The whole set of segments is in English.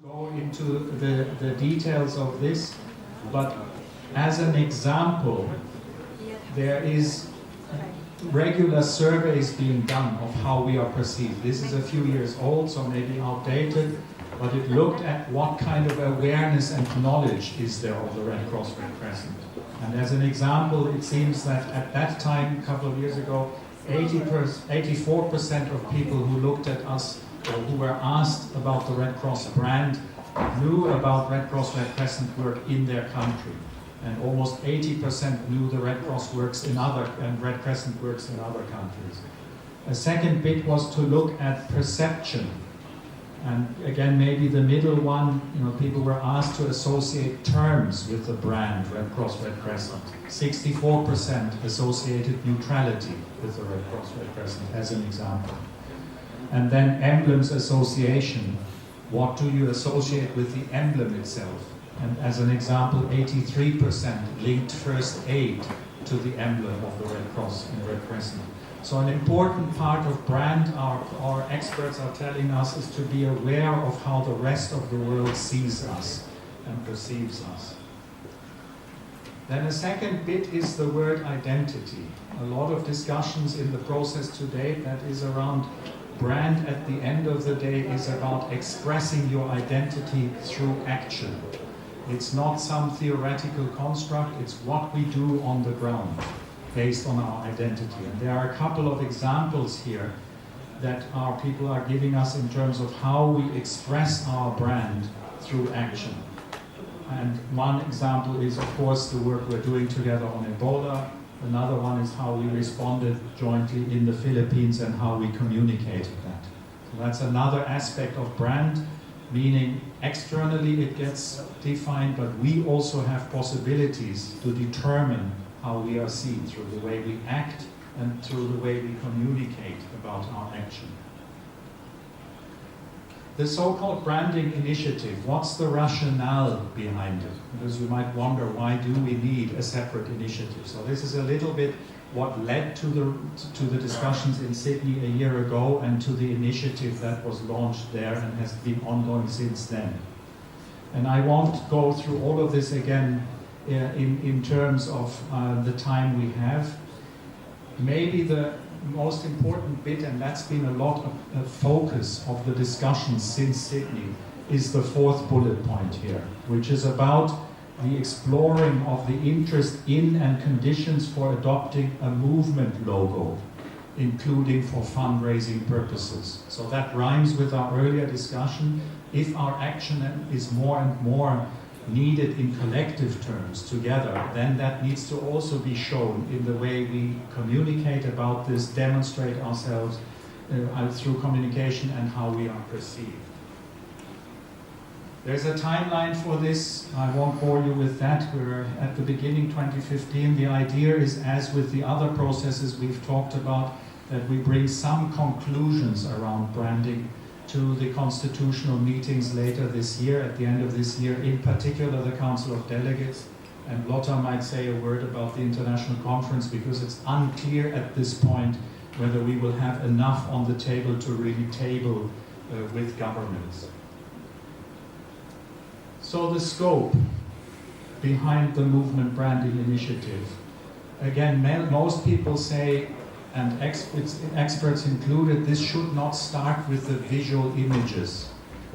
go into the details of this, but as an example, there is regular surveys being done of how we are perceived. This is a few years old, so maybe outdated, but it looked at what kind of awareness and knowledge is there of the Red Cross Red Crescent. And as an example, it seems that at that time, a couple of years ago, 84% of people who looked at us or who were asked about the Red Cross brand knew about Red Cross Red Crescent work in their country. And almost 80% knew the Red Cross works in and Red Crescent works in other countries. A second bit was to look at perception. And again, maybe the middle one, people were asked to associate terms with the brand Red Cross Red Crescent. 64% associated neutrality with the Red Cross Red Crescent, as an example. And then emblems association. What do you associate with the emblem itself? And as an example, 83% linked first aid to the emblem of the Red Cross and Red Crescent. So an important part of brand, our experts are telling us, is to be aware of how the rest of the world sees us and perceives us. Then a second bit is the word identity. A lot of discussions in the process today that is around brand at the end of the day is about expressing your identity through action. It's not some theoretical construct, it's what we do on the ground based on our identity. And there are a couple of examples here that our people are giving us in terms of how we express our brand through action. And one example is, of course, the work we're doing together on Ebola. Another one is how we responded jointly in the Philippines and how we communicated that. So that's another aspect of brand, meaning externally it gets defined, but we also have possibilities to determine how we are seen through the way we act and through the way we communicate about our action. The so-called branding initiative, what's the rationale behind it? Because you might wonder, why do we need a separate initiative? So this is a little bit what led to the discussions in Sydney a year ago and to the initiative that was launched there and has been ongoing since then. And I won't go through all of this again in terms of the time we have. Maybe the most important bit, and that's been a lot of focus of the discussions since Sydney, is the fourth bullet point here, which is about the exploring of the interest in and conditions for adopting a movement logo, including for fundraising purposes. So that rhymes with our earlier discussion. If our action is more and more needed in collective terms together, then that needs to also be shown in the way we communicate about this, demonstrate ourselves through communication and how we are perceived. There's a timeline for this. I won't bore you with that. We're at the beginning 2015. The idea is, as with the other processes we've talked about, that we bring some conclusions around branding to the constitutional meetings later this year, at the end of this year, in particular the Council of Delegates. And Lotta might say a word about the international conference, because it's unclear at this point whether we will have enough on the table to really table with governments. So the scope behind the movement branding initiative. Again, most people say, and experts included, this should not start with the visual images.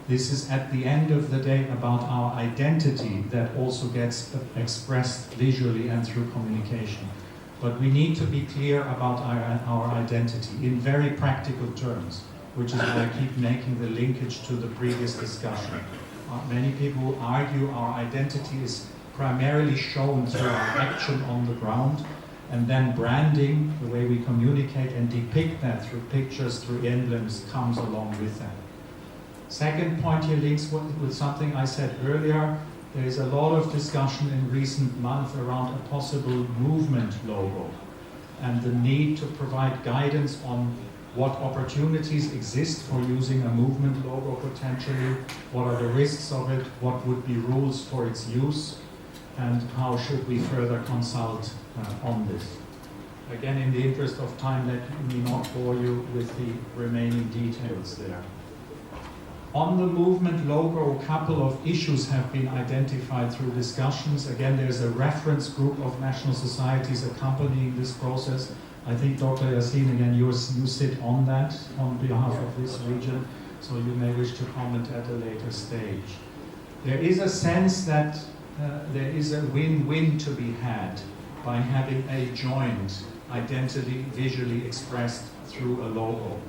This is at the end of the day about our identity that also gets expressed visually and through communication. But we need to be clear about our identity in very practical terms, which is why I keep making the linkage to the previous discussion. Many people argue our identity is primarily shown through our action on the ground, and then branding, the way we communicate and depict that through pictures, through emblems, comes along with that. Second point here links with something I said earlier. There is a lot of discussion in recent months around a possible movement logo and the need to provide guidance on what opportunities exist for using a movement logo potentially, what are the risks of it, what would be rules for its use, and how should we further consult on this. Again, in the interest of time, let me not bore you with the remaining details there. On the movement logo, a couple of issues have been identified through discussions. Again, there's a reference group of national societies accompanying this process. I think Dr. Yassin, again, you sit on that on behalf of this region, so you may wish to comment at a later stage. There is a sense that there is a win-win to be had by having a joint identity visually expressed through a logo.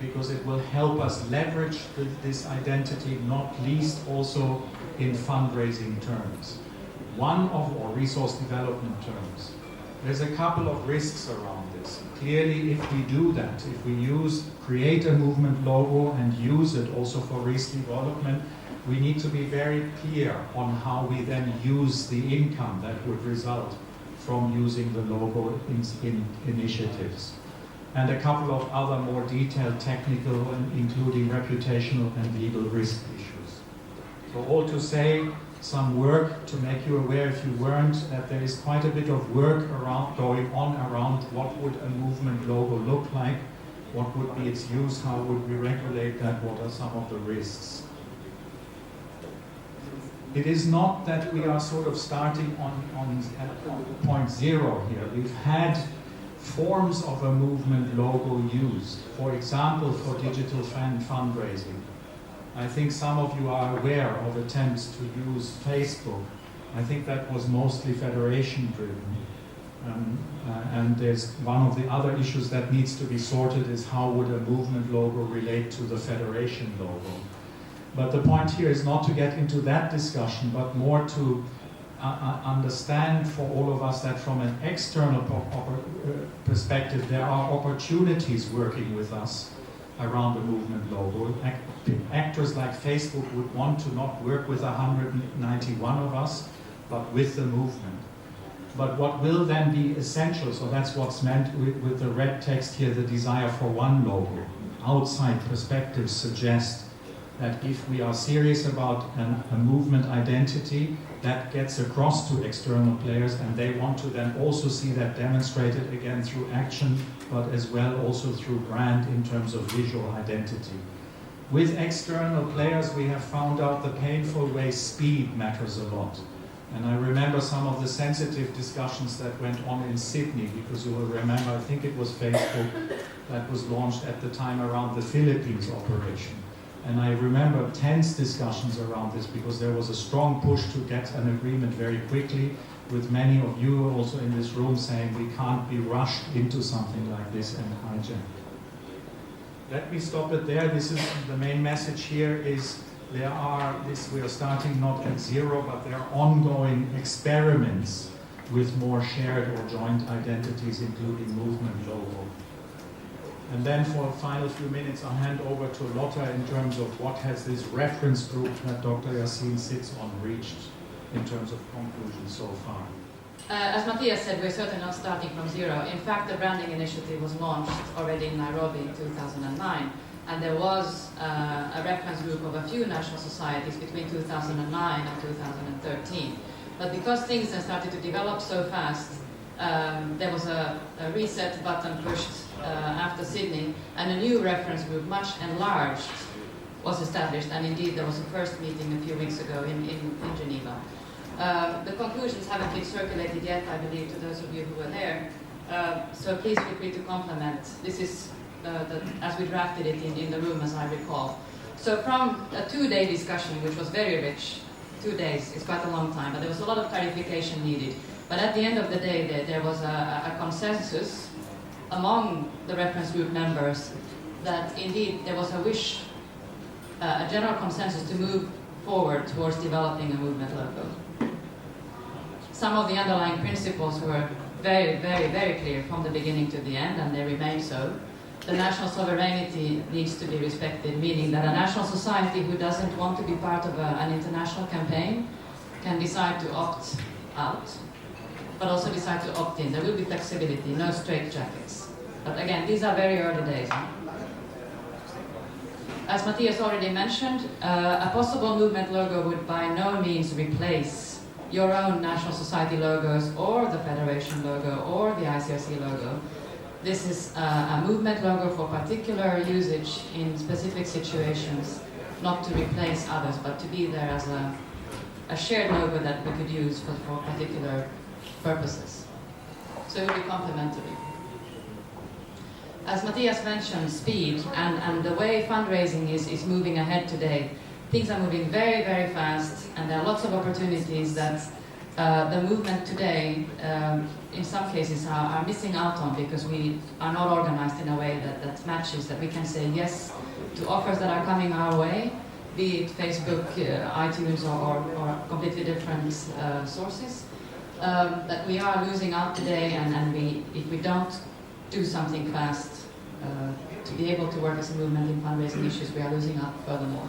Because it will help us leverage this identity, not least also in fundraising terms. Or resource development terms. There's a couple of risks around this. Clearly, if we do that, if we create a movement logo and use it also for risk development, we need to be very clear on how we then use the income that would result from using the logo in initiatives. And a couple of other more detailed technical, including reputational and legal risk issues. So all to say, some work to make you aware, if you weren't, that there is quite a bit of work going on around what would a movement logo look like, what would be its use, how would we regulate that, what are some of the risks. It is not that we are sort of starting on point zero here. We've had forms of a movement logo used, for example, for digital fundraising. I think some of you are aware of attempts to use Facebook. I think that was mostly federation driven. And there's one of the other issues that needs to be sorted is how would a movement logo relate to the federation logo. But the point here is not to get into that discussion, but more to understand for all of us that from an external perspective, there are opportunities working with us around the movement logo. Actors like Facebook would want to not work with 191 of us, but with the movement. But what will then be essential, so that's what's meant with the red text here, the desire for one logo. Outside perspectives suggest that if we are serious about a movement identity, that gets across to external players, and they want to then also see that demonstrated again through action, but as well also through brand in terms of visual identity. With external players, we have found out the painful way speed matters a lot. And I remember some of the sensitive discussions that went on in Sydney, because you will remember, I think it was Facebook that was launched at the time around the Philippines operation. And I remember tense discussions around this because there was a strong push to get an agreement very quickly, with many of you also in this room saying we can't be rushed into something like this and hijacked. Let me stop it there. This is the main message here is we are starting not at zero, but there are ongoing experiments with more shared or joint identities, including movement logo. And then for a final few minutes, I'll hand over to Lotta in terms of what has this reference group that Dr. Yassin sits on reached in terms of conclusions so far. As Matthias said, we're certainly not starting from zero. In fact, the branding initiative was launched already in Nairobi in 2009. And there was a reference group of a few national societies between 2009 and 2013. But because things then started to develop so fast, there was a reset button pushed after Sydney, and a new reference group, much enlarged, was established. And indeed, there was a first meeting a few weeks ago in Geneva. The conclusions haven't been circulated yet, I believe, to those of you who were there. So please feel free to comment. This is as we drafted it in the room, as I recall. So from a 2-day discussion, which was very rich, 2 days is quite a long time, but there was a lot of clarification needed. But at the end of the day, there was a consensus among the reference group members that indeed there was a wish, a general consensus to move forward towards developing a movement logo. Some of the underlying principles were very, very, very clear from the beginning to the end, and they remain so. The national sovereignty needs to be respected, meaning that a national society who doesn't want to be part of an international campaign can decide to opt out, but also decide to opt in. There will be flexibility, no straitjackets. But again, these are very early days. As Matthias already mentioned, a possible movement logo would by no means replace your own national society logos or the federation logo or the ICRC logo. This is a movement logo for particular usage in specific situations, not to replace others, but to be there as a shared logo that we could use for particular purposes. So it would be complementary. As Matthias mentioned, speed and the way fundraising is moving ahead today. Things are moving very, very fast, and there are lots of opportunities that the movement today, in some cases, are missing out on because we are not organized in a way that matches, that we can say yes to offers that are coming our way, be it Facebook, iTunes, or completely different sources, that we are losing out today, and if we don't do something fast to be able to work as a movement in fundraising issues, we are losing out furthermore.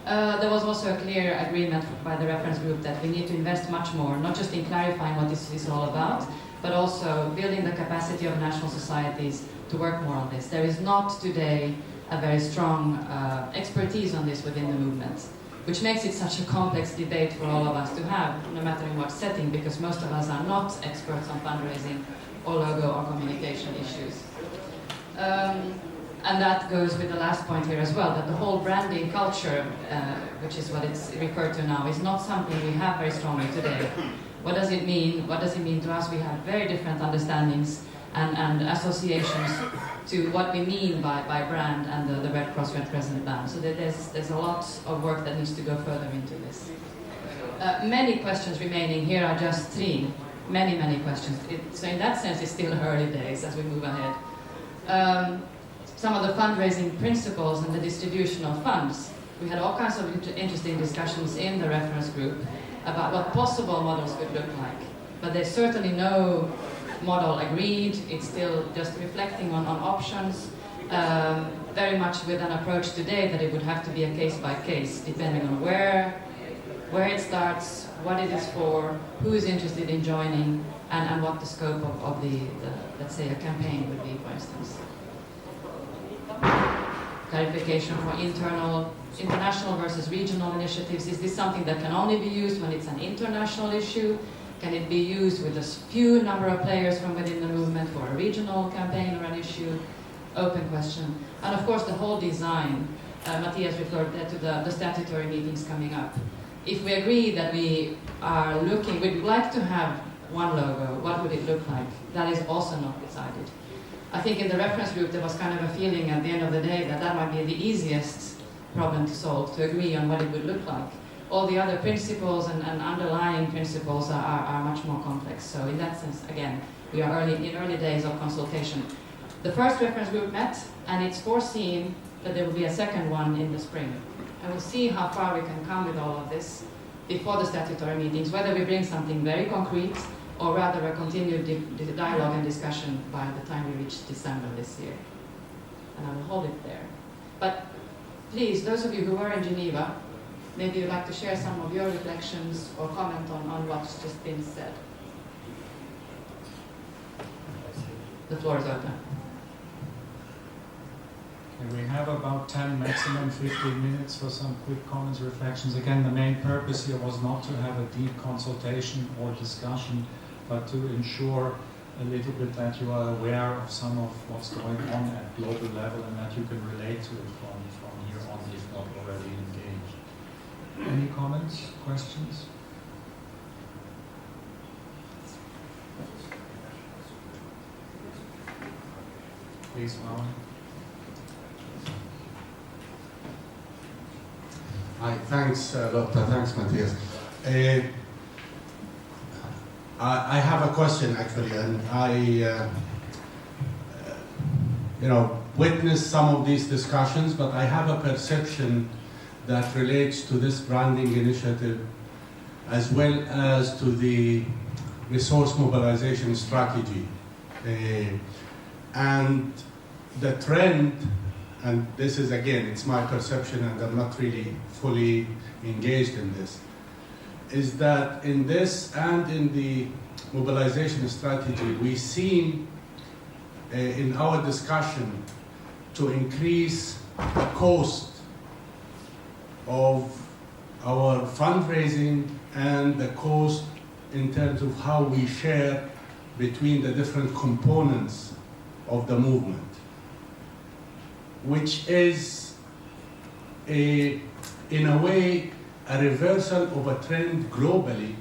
There was also a clear agreement by the reference group that we need to invest much more, not just in clarifying what this is all about, but also building the capacity of national societies to work more on this. There is not today a very strong expertise on this within the movement, which makes it such a complex debate for all of us to have, no matter in what setting, because most of us are not experts on fundraising or logo or communication issues. And that goes with the last point here as well, that the whole branding culture, which is what it's referred to now, is not something we have very strongly today. What does it mean? What does it mean to us? We have very different understandings and associations to what we mean by brand and the Red Cross Red Crescent band. So there's a lot of work that needs to go further into this. Many questions remaining. Here are just three. Many questions. So in that sense, it's still early days as we move ahead. Some of the fundraising principles and the distribution of funds. We had all kinds of interesting discussions in the reference group about what possible models could look like. But there's certainly no model agreed. It's still just reflecting on options, very much with an approach today that it would have to be a case by case, depending on where it starts, what it is for, who is interested in joining, and what the scope of the let's say, a campaign would be, for instance. Clarification for international versus regional initiatives. Is this something that can only be used when it's an international issue? Can it be used with a few number of players from within the movement for a regional campaign or an issue? Open question. And of course the whole design. Matthias referred to the statutory meetings coming up. If we agree that we'd like to have one logo, what would it look like? That is also not decided. I think in the reference group there was kind of a feeling at the end of the day that might be the easiest problem to solve, to agree on what it would look like. All the other principles and underlying principles are much more complex. So in that sense, again, we are in early days of consultation. The first reference group met, and it's foreseen that there will be a second one in the spring. And we'll see how far we can come with all of this before the statutory meetings, whether we bring something very concrete or rather a continued dialogue and discussion by the time we reach December this year. And I will hold it there. But please, those of you who were in Geneva, maybe you'd like to share some of your reflections or comment on what's just been said. The floor is open. Okay, we have about 10, maximum 15 minutes for some quick comments, reflections. Again, the main purpose here was not to have a deep consultation or discussion, but to ensure a little bit that you are aware of some of what's going on at global level and that you can relate to it from here on, if not already engaged. Any comments, questions? Please, Marlon. Hi, thanks Lotta, thanks Matthias. I have a question actually, and I witnessed some of these discussions, but I have a perception that relates to this branding initiative as well as to the resource mobilization strategy. And the trend, and this is again, it's my perception and I'm not really fully engaged in this, is that in this and in the mobilization strategy, we seem in our discussion to increase the cost of our fundraising and the cost in terms of how we share between the different components of the movement, which is in a way a reversal of a trend globally,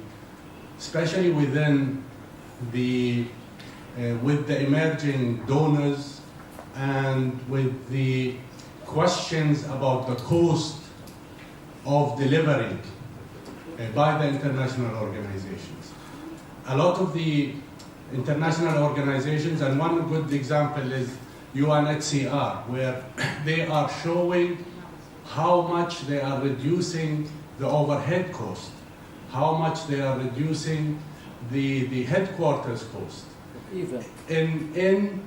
especially within with the emerging donors and with the questions about the cost of delivering by the international organizations. A lot of the international organizations, and one good example is UNHCR, where they are showing how much they are reducing the overhead cost, how much they are reducing the headquarters cost. Even In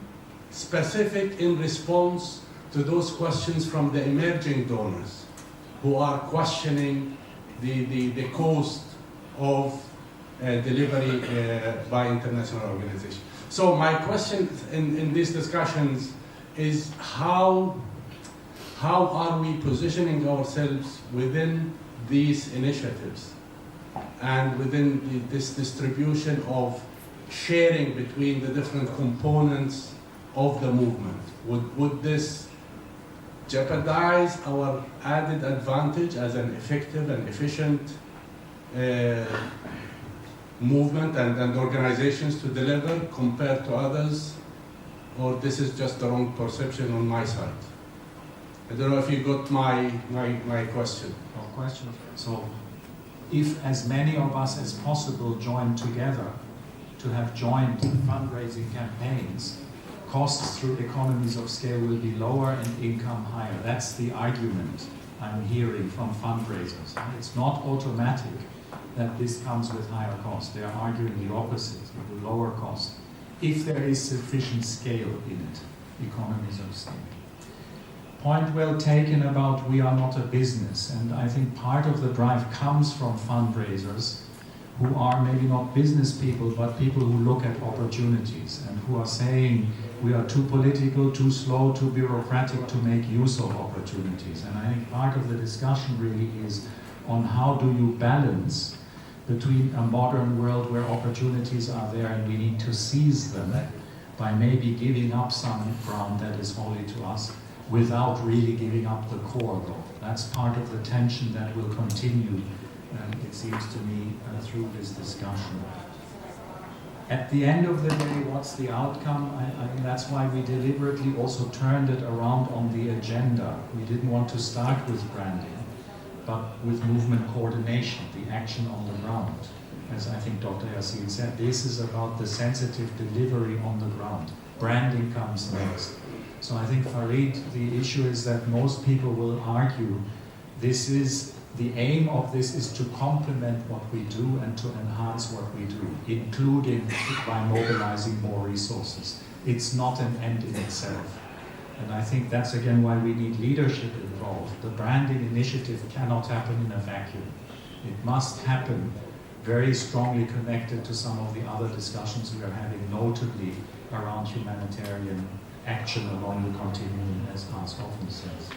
specific, in response to those questions from the emerging donors who are questioning the cost of delivery by international organizations. So my question in these discussions is how are we positioning ourselves within these initiatives and within this distribution of sharing between the different components of the movement? Would this jeopardize our added advantage as an effective and efficient movement and organizations to deliver compared to others? Or this is just the wrong perception on my side? I don't know if you got my question. So, if as many of us as possible join together to have joint fundraising campaigns, costs through economies of scale will be lower and income higher. That's the argument I'm hearing from fundraisers. It's not automatic that this comes with higher cost. They are arguing the opposite, with lower cost, if there is sufficient scale in it, economies of scale. Point well taken about we are not a business, and I think part of the drive comes from fundraisers who are maybe not business people, but people who look at opportunities and who are saying we are too political, too slow, too bureaucratic to make use of opportunities. And I think part of the discussion really is on how do you balance between a modern world where opportunities are there and we need to seize them by maybe giving up some ground that is holy to us without really giving up the core, though. That's part of the tension that will continue, it seems to me, through this discussion. At the end of the day, what's the outcome? I think that's why we deliberately also turned it around on the agenda. We didn't want to start with branding, but with movement coordination, the action on the ground. As I think Dr. Yassin said, this is about the sensitive delivery on the ground. Branding comes next. So I think, Farid, the issue is that most people will argue the aim of this is to complement what we do and to enhance what we do, including by mobilizing more resources. It's not an end in itself. And I think that's again why we need leadership involved. The branding initiative cannot happen in a vacuum. It must happen very strongly connected to some of the other discussions we are having, notably around humanitarian action along the continuum, as Hans often says.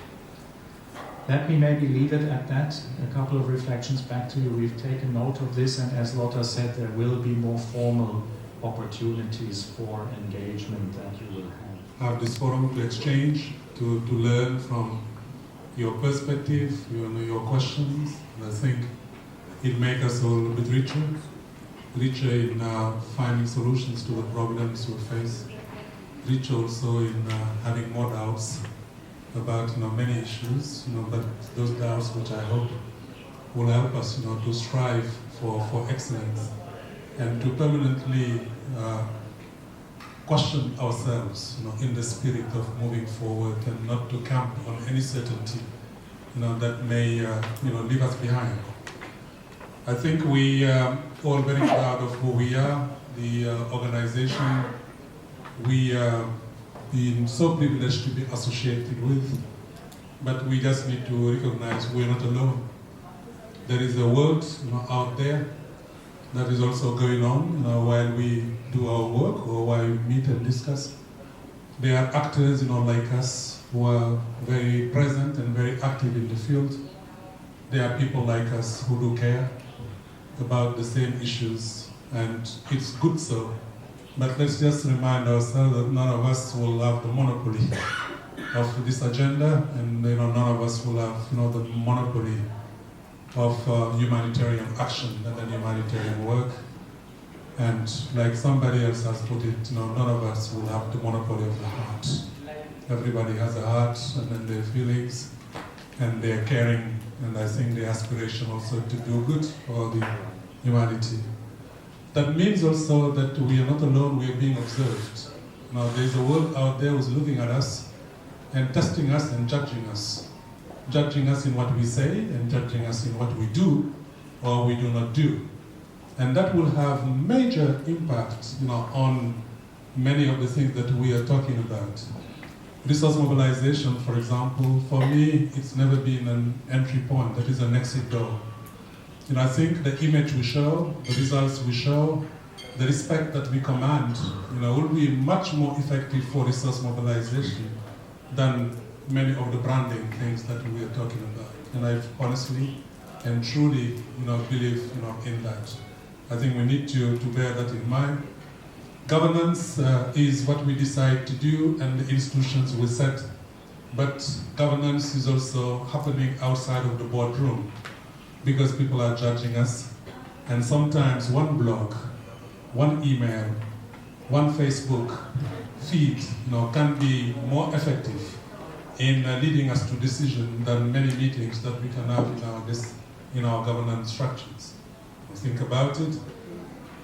Let me maybe leave it at that. A couple of reflections back to you. We've taken note of this, and as Lotta said, there will be more formal opportunities for engagement that you will have. This forum to exchange, to learn from your perspective, your questions. And I think it makes us all a little bit richer in finding solutions to the problems we face, richer also in having more doubts about many issues, but those doubts which I hope will help us to strive for excellence and to permanently question ourselves in the spirit of moving forward and not to camp on any certainty that may leave us behind. I think we are all very proud of who we are, the organization we are been so privileged to be associated with, but we just need to recognize we're not alone. There is a world out there that is also going on while we do our work or while we meet and discuss. There are actors like us who are very present and very active in the field. There are people like us who do care about the same issues, and it's good so But let's just remind ourselves that none of us will have the monopoly of this agenda, and none of us will have the monopoly of humanitarian action and humanitarian work. And like somebody else has put it, none of us will have the monopoly of the heart. Everybody has a heart, and then their feelings, and their caring, and I think the aspiration also to do good for the humanity. That means also that we are not alone, we are being observed. Now there's a world out there who's looking at us and testing us and judging us. Judging us in what we say and judging us in what we do or we do not do. And that will have major impact on many of the things that we are talking about. Resource mobilization, for example, for me, it's never been an entry point, that is an exit door. I think the image we show, the results we show, the respect that we command, will be much more effective for resource mobilization than many of the branding things that we are talking about. And I honestly and truly, believe, in that. I think we need to bear that in mind. Governance is what we decide to do and the institutions we set, but governance is also happening outside of the boardroom because people are judging us, and sometimes one blog, one email, one Facebook feed, can be more effective in leading us to decision than many meetings that we can have in our governance structures. Think about it.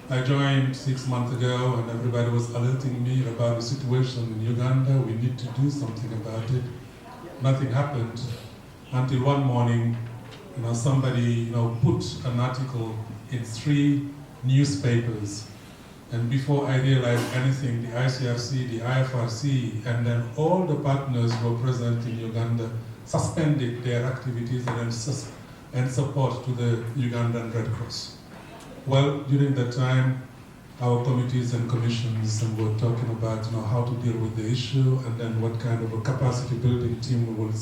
I joined 6 months ago and everybody was alerting me about the situation in Uganda. We need to do something about it. Nothing happened until one morning, somebody put an article in 3 newspapers. And before I realized anything, the ICRC, the IFRC, and then all the partners who were present in Uganda suspended their activities and support to the Ugandan Red Cross. Well, during that time, our committees and commissions were talking about how to deal with the issue, and then what kind of a capacity building team we will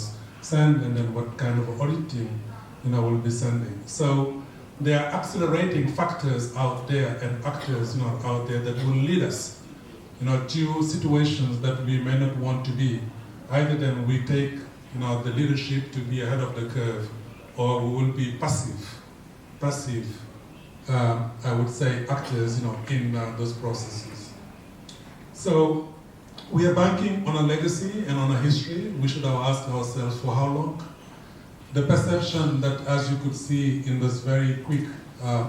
send, and then what kind of audit team we'll be sending. So there are accelerating factors out there and actors out there that will lead us to situations that we may not want to be. Either then we take the leadership to be ahead of the curve, or we will be passive, I would say, actors in those processes. So we are banking on a legacy and on a history. We should have asked ourselves for how long. The perception that, as you could see in this very quick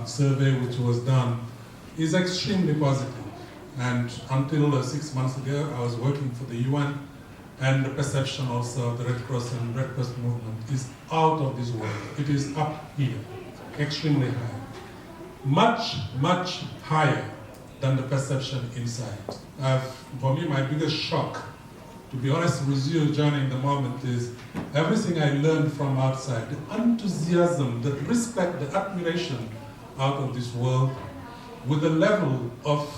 survey which was done, is extremely positive. And until 6 months ago, I was working for the UN, and the perception also of the Red Cross and Red Cross movement is out of this world. It is up here, extremely high. Much, much higher than the perception inside. For me, my biggest shock, to be honest with you, joining the moment, is everything I learned from outside, the enthusiasm, the respect, the admiration out of this world, with the level of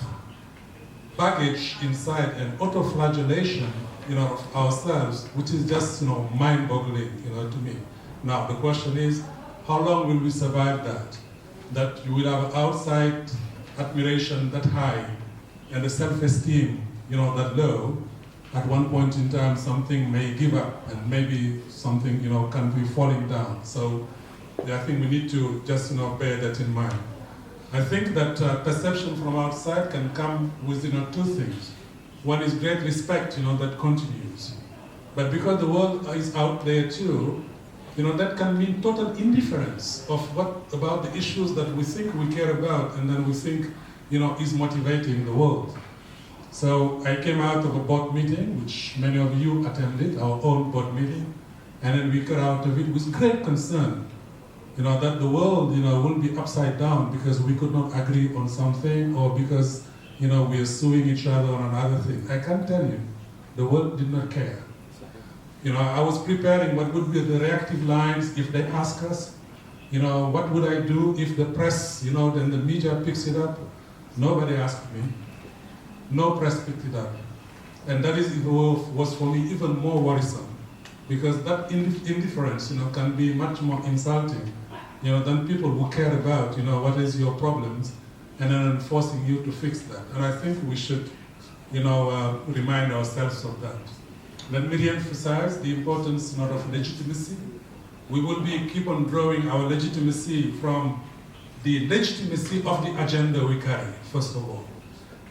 baggage inside and autoflagellation, of ourselves, which is just, mind-boggling, to me. Now, the question is, how long will we survive that? That you will have outside admiration that high and the self-esteem, that low. At one point in time, something may give up and maybe something, can be falling down. So I think we need to just, bear that in mind. I think that perception from outside can come with, 2 things. One is great respect, that continues. But because the world is out there too, that can mean total indifference of about the issues that we think we care about and then we think, is motivating the world. So I came out of a board meeting, which many of you attended, our own board meeting, and then we got out of it with great concern, that the world, will be upside down because we could not agree on something, or because, we are suing each other on another thing. I can tell you, the world did not care. I was preparing what would be the reactive lines if they ask us, what would I do if the press, then the media picks it up. Nobody asked me. No press picked it up. And that was for me even more worrisome, because that indifference, can be much more insulting, than people who care about, what is your problems and then enforcing you to fix that. And I think we should, remind ourselves of that. Let me re-emphasize the importance not of legitimacy. We will keep on growing our legitimacy from the legitimacy of the agenda we carry, first of all.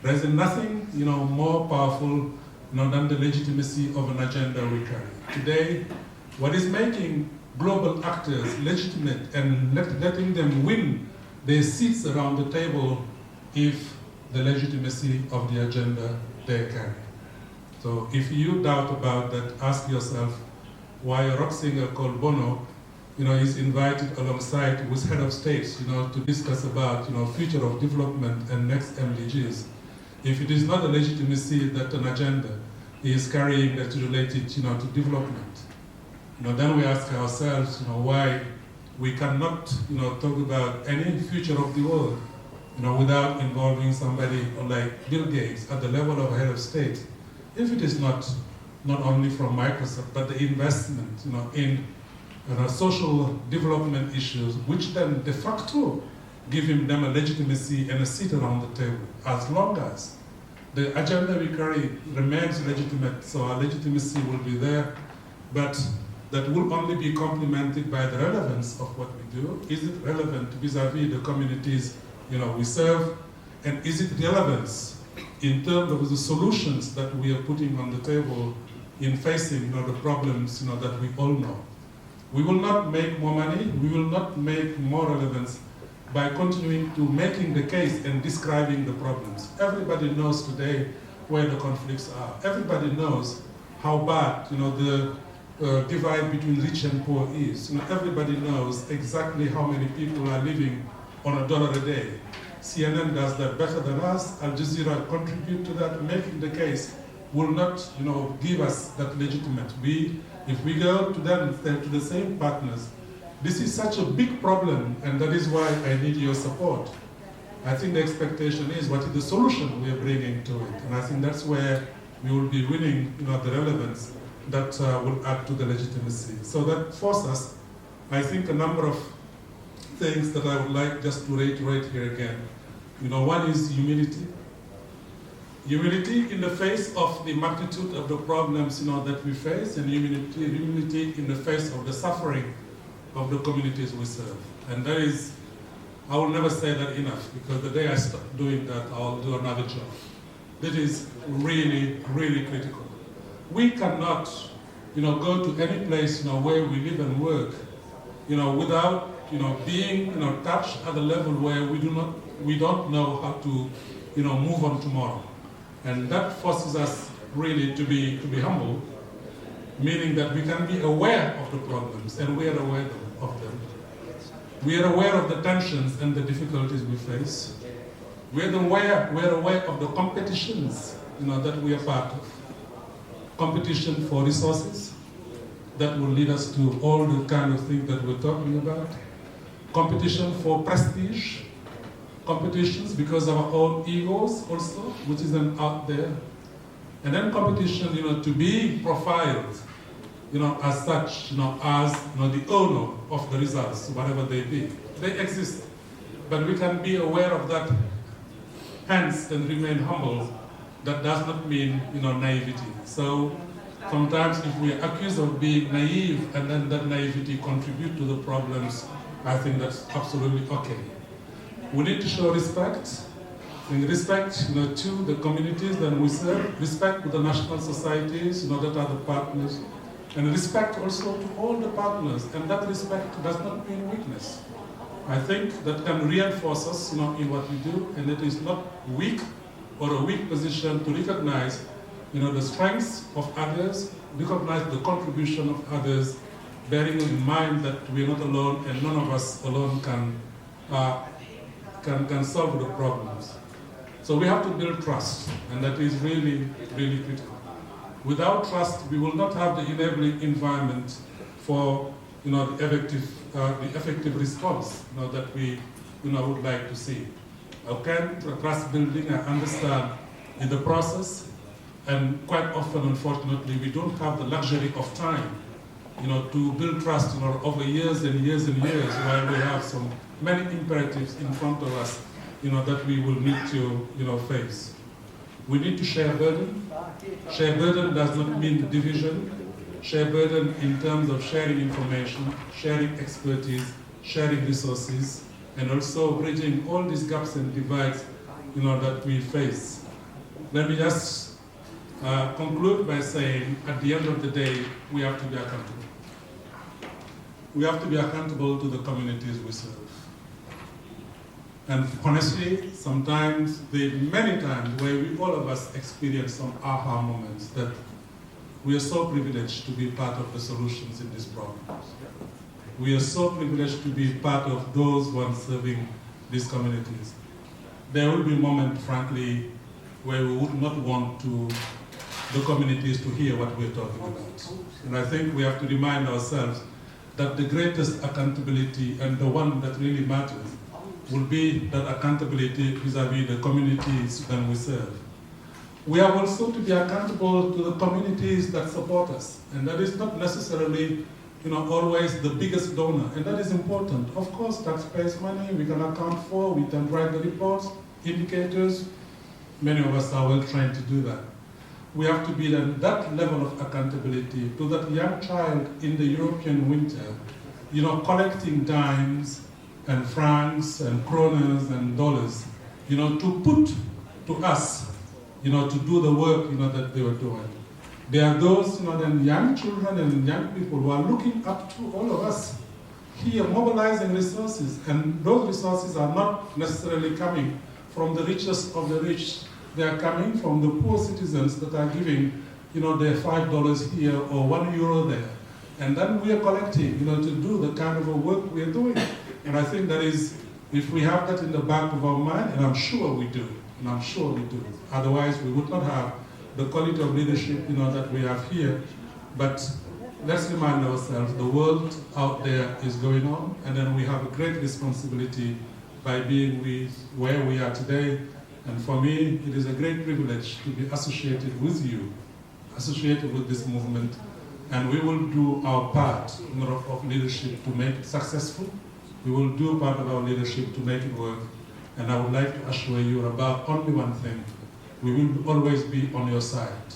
There is nothing, more powerful, than the legitimacy of an agenda we carry. Today, what is making global actors legitimate and letting them win their seats around the table if the legitimacy of the agenda they carry. So if you doubt about that, ask yourself why a rock singer called Bono, is invited alongside with head of states, to discuss about, future of development and next MDGs. If it is not a legitimacy that an agenda is carrying that's related, to development, then we ask ourselves, why we cannot, talk about any future of the world, without involving somebody like Bill Gates at the level of head of state. If it is not only from Microsoft, but the investment, in social development issues, which then de facto give them a legitimacy and a seat around the table, as long as the agenda we carry remains legitimate, so our legitimacy will be there, but that will only be complemented by the relevance of what we do. Is it relevant vis-a-vis the communities we serve, and is it relevant in terms of the solutions that we are putting on the table in facing the problems that we all know? We will not make more money, we will not make more relevance by continuing to making the case and describing the problems. Everybody knows today where the conflicts are. Everybody knows how bad the divide between rich and poor is. Everybody knows exactly how many people are living on $1 a day. CNN does that better than us. Al Jazeera contribute to that, making the case will not give us that legitimate. If we go to them, to the same partners, this is such a big problem, and that is why I need your support. I think the expectation is what is the solution we are bringing to it, and I think that's where we will be winning the relevance that will add to the legitimacy. So that forces us, I think, a number of things that I would like just to reiterate here again. One is humility. Humility in the face of the magnitude of the problems that we face, and humility in the face of the suffering of the communities we serve. And that is, I will never say that enough, because the day I stop doing that, I'll do another job. That is really, really critical. We cannot, go to any place, where we live and work, without, being, touched at the level where we don't know how to, move on tomorrow. And that forces us really to be humble, meaning that we can be aware of the problems, and we are aware of them. We are aware of the tensions and the difficulties we face. We are aware of the competitions, that we are part of. Competition for resources that will lead us to all the kind of things that we're talking about. Competition for prestige. Competitions because of our own egos also, which is out there. And then competition, to be profiled, as such, as the owner of the results, whatever they be. They exist, but we can be aware of that, hence, and remain humble. That does not mean, naivety. So sometimes if we are accused of being naive and then that naivety contribute to the problems, I think that's absolutely okay. We need to show respect, and respect, to the communities that we serve, respect to the national societies, that are the partners, and respect also to all the partners. And that respect does not mean weakness. I think that can reinforce us, in what we do, and it is not weak or a weak position to recognize, the strengths of others, recognize the contribution of others, bearing in mind that we are not alone, and none of us alone can solve the problems. So we have to build trust, and that is really, really critical. Without trust, we will not have the enabling environment for the effective response that we would like to see. Okay, trust building, I understand, in the process, and quite often, unfortunately, we don't have the luxury of time, to build trust over years and years and years, while we have so many imperatives in front of us that we will need to, face. We need to share burden. Share burden does not mean division. Share burden in terms of sharing information, sharing expertise, sharing resources, and also bridging all these gaps and divides, that we face. Let me just conclude by saying, at the end of the day, we have to be accountable. We have to be accountable to the communities we serve. And honestly, sometimes, many times, where all of us experience some aha moments that we are so privileged to be part of the solutions in these problems. We are so privileged to be part of those ones serving these communities. There will be moments, frankly, where we would not want the communities to hear what we're talking about. And I think we have to remind ourselves that the greatest accountability and the one that really matters will be that accountability vis-à-vis the communities that we serve. We have also to be accountable to the communities that support us. And that is not necessarily always the biggest donor, and that is important. Of course, taxpayers' money we can account for, we can write the reports, indicators. Many of us are well trained to do that. We have to be at that level of accountability to that young child in the European winter, collecting dimes and francs and kronas and dollars, to put to us, to do the work, that they were doing. There are those, then young children and young people who are looking up to all of us here, mobilizing resources, and those resources are not necessarily coming from the richest of the rich. They are coming from the poor citizens that are giving, their $5 here or €1 there. And then we are collecting, to do the kind of a work we are doing. And I think that is, if we have that in the back of our mind, and I'm sure we do, otherwise we would not have the quality of leadership, that we have here. But let's remind ourselves, the world out there is going on, and then we have a great responsibility by being where we are today. And for me, it is a great privilege to be associated with you, associated with this movement, and we will do our part of leadership to make it successful. We will do part of our leadership to make it work. And I would like to assure you about only one thing. We will always be on your side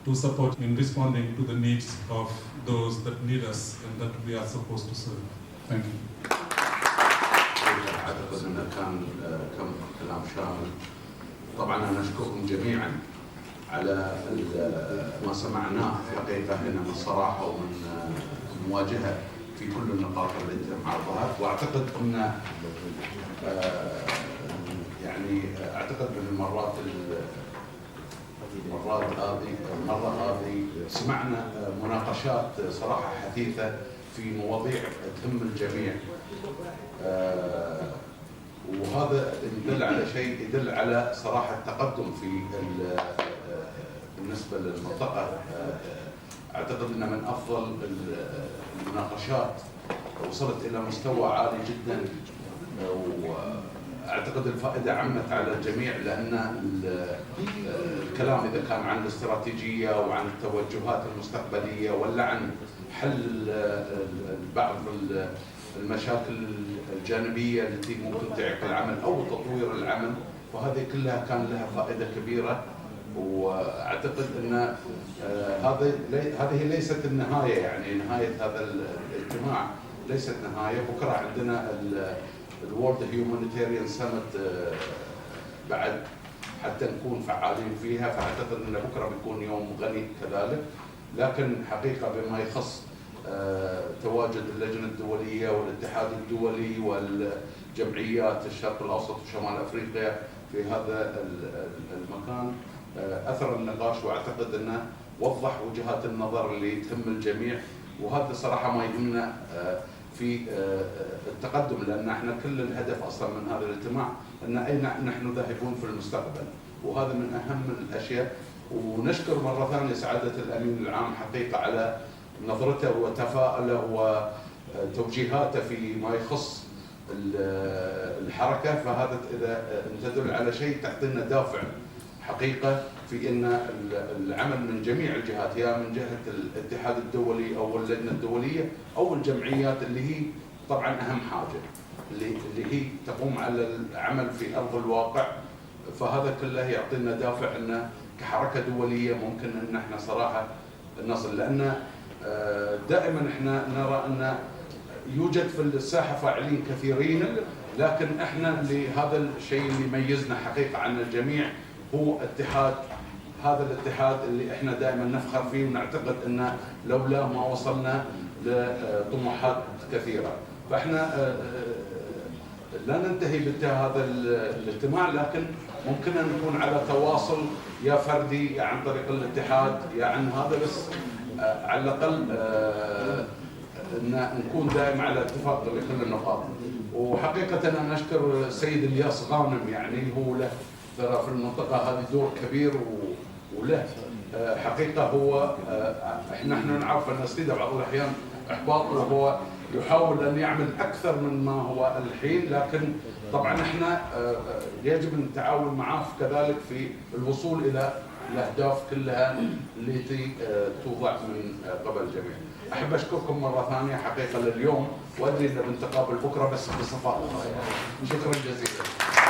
to support in responding to the needs of those that need us and that we are supposed to serve. Thank you. أعتقد أنه كان كلام شامل. طبعا أنا أشكركم جميعا على ما سمعناه حقيقة هنا من صراحة ومن مواجهة في كل النقاط التي تم عرضها، وأعتقد أن أعتقد من المرة هذه سمعنا مناقشات صراحة حثيثة في مواضيع تهم الجميع، وهذا يدل على شيء، يدل على صراحة تقدم في بالنسبة للمنطقة. أعتقد أن من أفضل المناقشات، وصلت إلى مستوى عالي جدا، وأعتقد الفائدة عمت على الجميع، لأن الكلام إذا كان عن الاستراتيجية وعن التوجهات المستقبلية ولا عن حل بعض المشاكل الجانبية التي ممكن تعيق العمل أو تطوير العمل، وهذه كلها كان لها فائدة كبيرة. وأعتقد أن هذه ليست النهاية، يعني نهاية هذا الاجتماع ليست نهاية. بكرة عندنا الورلد هيومانيتيريان سمت بعد حتى نكون فعالين فيها، فأعتقد أن بكرة بيكون يوم غني كذلك. لكن حقيقة بما يخص تواجد اللجنة الدولية والاتحاد الدولي والجمعيات الشرق الأوسط وشمال أفريقيا في هذا المكان أثر النقاش، وأعتقد أنه وضح وجهات النظر اللي تهم الجميع، وهذا صراحة ما يهمنا في التقدم، لأن احنا كل الهدف أصلا من هذا الاجتماع أن أين نحن ذاهبون في المستقبل، وهذا من أهم الأشياء. ونشكر مرة ثانية سعادة الأمين العام حقيقة على نظرته وتفاؤله وتوجيهاته فيما يخص الحركة، فهذا إذا تدل على شيء تعطينا دافع حقيقة في أن العمل من جميع الجهات، يا من جهة الاتحاد الدولي أو اللجنة الدولية أو الجمعيات اللي هي طبعا أهم حاجة. اللي هي تقوم على العمل في ارض الواقع. فهذا كله يعطينا دافع ان كحركه دوليه ممكن ان احنا صراحه نصل، لان دائما احنا نرى ان يوجد في الساحه فاعلين كثيرين، لكن احنا لهذا الشيء اللي يميزنا حقيقه عن الجميع هو اتحاد. هذا الاتحاد اللي احنا دائما نفخر فيه، ونعتقد ان لولا ما وصلنا لطموحات كثيره. فاحنا لا ننتهي بانتهاء هذا الاجتماع، لكن ممكن ان نكون على تواصل يا فردي يا عن طريق الاتحاد يا عن هذا، بس على الاقل ان نكون دائما على اتفاق لكل النقاط. وحقيقه انا اشكر السيد الياس غانم، يعني هو له ترى في المنطقه هذه دور كبير وله حقيقه هو احنا نعرف ان السيد بعض الاحيان احباط، وهو يحاول ان يعمل اكثر من ما هو الحين، لكن طبعا احنا يجب ان نتعاون معاه كذلك في الوصول الى الاهداف كلها التي توضع من قبل الجميع. احب اشكركم مره ثانيه حقيقه لليوم، وادري ان بنتقابل بكره بس بصفاء. شكرا جزيلا.